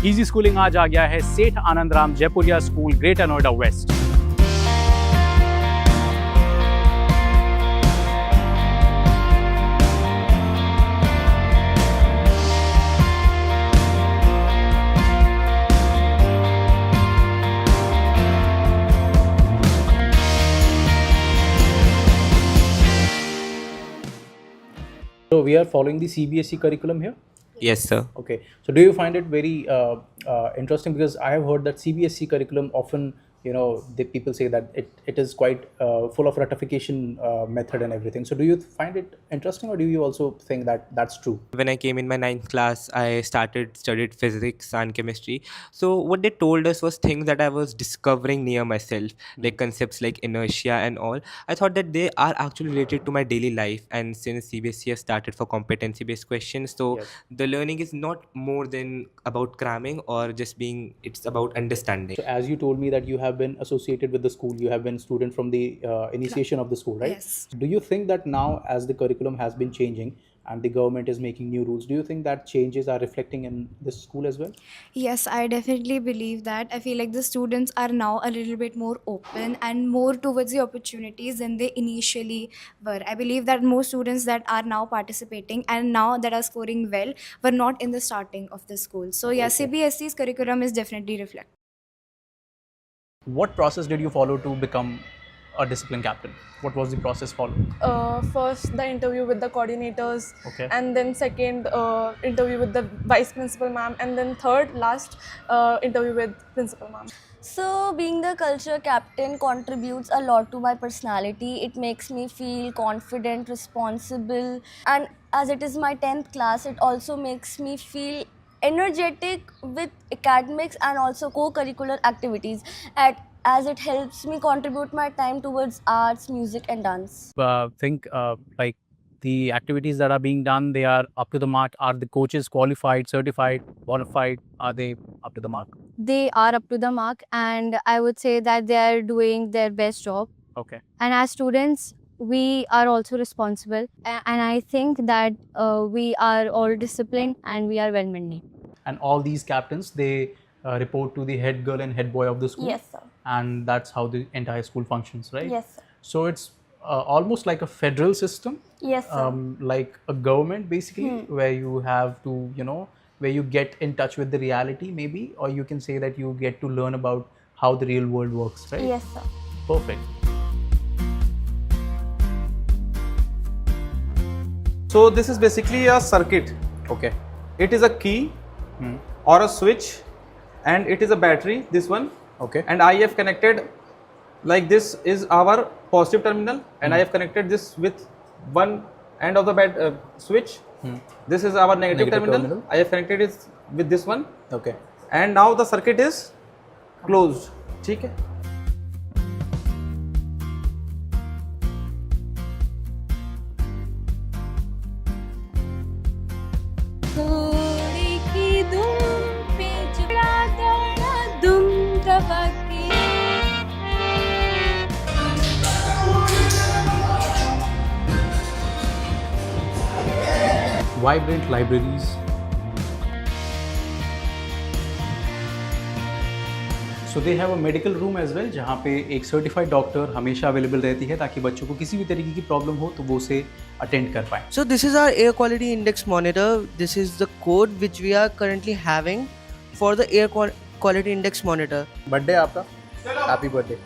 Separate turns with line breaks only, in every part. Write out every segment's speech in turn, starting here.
Easy schooling आज आ गया है Seth Anand Ram Jaipuria School, Greater Noida West. So we are following the CBSE curriculum here.
Yes, sir.
Okay. So do you find it very interesting? Because I have heard that CBSE curriculum often, the people say that it is quite full of ratification method and everything. So do you find it interesting, or do you also think that that's true?
When I came in my 9th class, I studied physics and chemistry. So what they told us was things that I was discovering near myself, like concepts like inertia and all. I thought that they are actually related to my daily life. And since CBSE has started for competency-based questions, so
Yes.
the learning is not more than about cramming or just being. It's about understanding.
So as you told me that you have been associated with the school, you have been student from the initiation of the school, right?
Yes.
Do you think that now, as the curriculum has been changing and the government is making new rules, do you think that changes are reflecting in this school as well?
Yes, I definitely believe that. I feel like the students are now a little bit more open and more towards the opportunities than they initially were. I believe that most students that are now participating and now that are scoring well were not in the starting of the school. So yeah,
Okay.
CBSE's curriculum is definitely reflected.
What process did you follow to become a discipline captain? What was the process followed?
First the interview with the coordinators,
Okay.
and then second interview with the vice principal ma'am, and then third last interview with principal ma'am.
So, being the culture captain contributes a lot to my personality. It makes me feel confident, responsible, and as it is my 10th class, it also makes me feel energetic with academics and also co-curricular activities, as it helps me contribute my time towards arts, music, and dance.
Think like the activities that are being done, they are up to the mark. Are the coaches qualified, certified, bona fide? Are they up to the mark?
They are up to the mark, and I would say that they are doing their best job.
Okay.
And as students, we are also responsible, and I think that we are all disciplined and we are well maintained.
And all these captains, they report to the head girl and head boy of the school.
Yes, sir.
And that's how the entire school functions, right?
Yes, sir.
So it's almost like a federal system,
Yes, sir.
like a government basically, where you have to, where you get in touch with the reality maybe, or you can say that you get to learn about how the real world works, right?
Yes, sir.
Perfect.
So this is basically a circuit.
Okay.
It is a key or a switch, and it is a battery, this one.
Okay.
And I have connected, like this is our positive terminal, and I have connected this with one end of the switch. This is our negative terminal. I have connected it with this one,
Okay.
and now the circuit is closed. ठीक है?
Vibrant libraries. So they have a medical room as well, जहाँ पे एक certified doctor हमेशा available रहती है ताकि बच्चों को किसी भी तरीके की प्रॉब्लम हो तो वो उसे अटेंड कर पाए.
So this is our air quality index monitor. This is the code which we are currently having for the air quality index monitor.
Birthday आपका, happy birthday.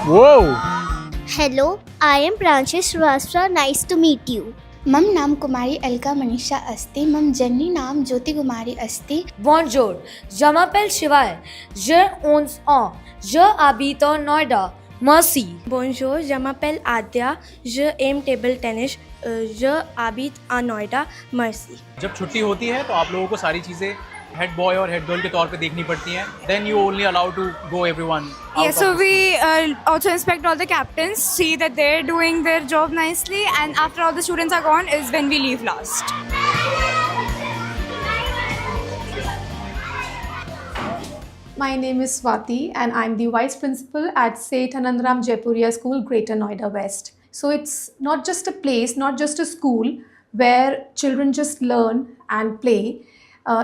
Whoa!
Hello, I am Pranshi Srivastava. Nice to meet you.
मम नाम कुमारी अलका मनीषा अस्ति. मम जननी नाम ज्योति कुमारी अस्ति.
Bonjour, je m'appelle Shivail. Je 11 ans. Je habite en Noida. Mercy.
Bonjour, je m'appelle Adya, je aime table tennis, je habite à Noida, merci.
जब छुट्टी होती है तो आप लोगों को सारी चीज़ें हेड बॉय और हेड गर्ल के तौर पे देखनी पड़ती हैं. Then you only allowed to go everyone.
Yes, so we also inspect all the captains, see that they're doing their job nicely, and after all the students are gone is when we leave last.
My name is Swati and I'm the Vice Principal at Seth Anandram Jaipuria School, Greater Noida West. So it's not just a place, not just a school where children just learn and play.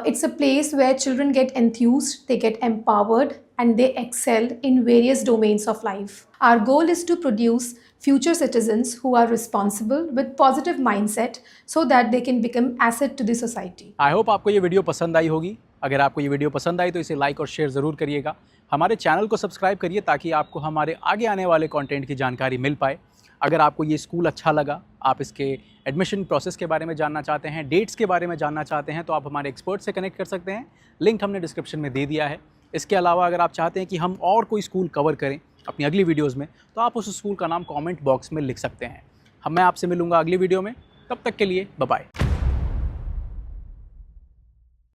It's a place where children get enthused, they get empowered and they excel in various domains of life. Our goal is to produce future citizens who are responsible with positive mindset so that they can become asset to the society.
I hope आपको ये video पसंद आई होगी. अगर आपको ये video पसंद आई तो इसे लाइक और शेयर ज़रूर करिएगा. हमारे चैनल को सब्सक्राइब करिए ताकि आपको हमारे आगे आने वाले कंटेंट की जानकारी मिल पाए. अगर आपको ये स्कूल अच्छा लगा, आप इसके एडमिशन प्रोसेस के बारे में जानना चाहते हैं, डेट्स के बारे में जानना चाहते हैं, तो आप हमारे एक्सपर्ट से कनेक्ट कर सकते हैं. लिंक हमने डिस्क्रिप्शन में दे दिया है. इसके अलावा अगर आप चाहते हैं कि हम और कोई स्कूल कवर करें अपनी अगली वीडियोज़ में, तो आप उस स्कूल का नाम कॉमेंट बॉक्स में लिख सकते हैं. मैं आपसे मिलूँगा अगली वीडियो में. तब तक के लिए बाय बाय.